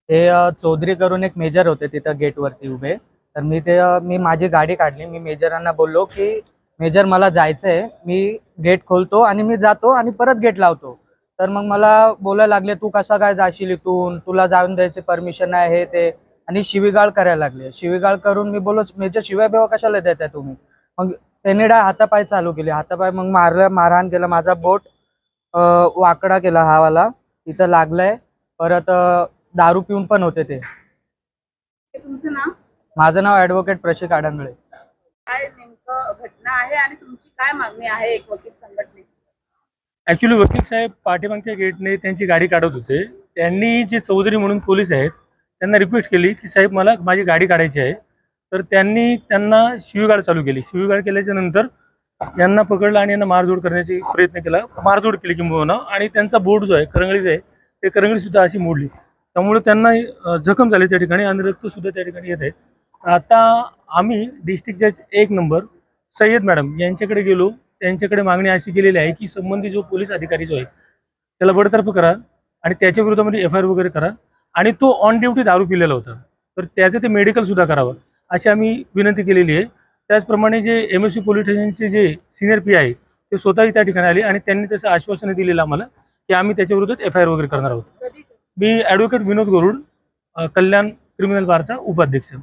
ते चौधरी करून एक मेजर होते तिथं गेटवरती उभे. तर मी माझी गाडी काढली. मी मेजरांना बोललो की मेजर मला जायचंय, मी गेट खोलतो आणि मी जातो आणि परत गेट लावतो. तर मग मला बोलायला लागले, तू कसा काय जाशील इथून, तुला जाऊन द्यायची परमिशन आहे हे ते, आणि शिवीगाळ करायला लागले. शिवीगाळ करून मी बोललो, मेजर शिवाय बेवा कशाला देताय तुम्ही. मग त्यांनी हातापाय चालू केले, हातापाय मग मारहाण केलं. माझा बोट वाकडा केला हा वाला, तिथं लागलाय. परत दारू पिऊन पण होते ते. तुमचं नाव? माझं नाव ॲडव्होकेट प्रशिक आडंगळे. काय नेमकं घटना आहे आणि तुमची काय मागणी आहे एक वकील संघटनेची? ॲक्च्युली वकील साहेब पाठीमागच्या गेटने त्यांची गाडी काढत होते. त्यांनी जे चौधरी म्हणून पोलीस आहेत त्यांना रिक्वेस्ट केली की साहेब मला माझी गाडी काढायची आहे. तर त्यांनी त्यांना शिवीगाळ चालू केली. शिवीगाळ केल्याच्या नंतर यांना पकडलं आणि यांना मारझोड करण्याचा प्रयत्न केला. मारझोड केली किंबहुना, आणि त्यांचा बोर्ड जो आहे करंगळीचा आहे ते करंगळीसुद्धा अशी मोडली. त्यामुळे त्यांना जखम झाली त्या ठिकाणी आणि रक्तसुद्धा त्या ठिकाणी येत आहे. आता आम्ही डिस्ट्रिक्ट जज 1 नंबर सय्यद मॅडम यांच्याकडे गेलो. त्यांच्याकडे मागणी अशी केलेली आहे की संबंधित जो पोलीस अधिकारी जो आहे त्याला बडतर्फ करा आणि त्याच्या विरोधामध्ये FIR वगैरे करा, आणि तो ऑन ड्युटी दारू पिलेला होता तर त्याचं ते मेडिकल सुद्धा करावं अशी आम्ही विनंती केलेली आहे. त्याचप्रमाणे जे MFC पोलीस स्टेशनचे जे सिनियर PI आहे ते स्वतःही त्या ठिकाणी आले आणि त्यांनी त्याचं आश्वासन दिलेलं आम्हाला की आम्ही त्याच्या विरोधात FIR वगैरे करणार आहोत. मी ॲडव्होकेट विनोद गरुड, कल्याण क्रिमिनल बारचा उपाध्यक्ष.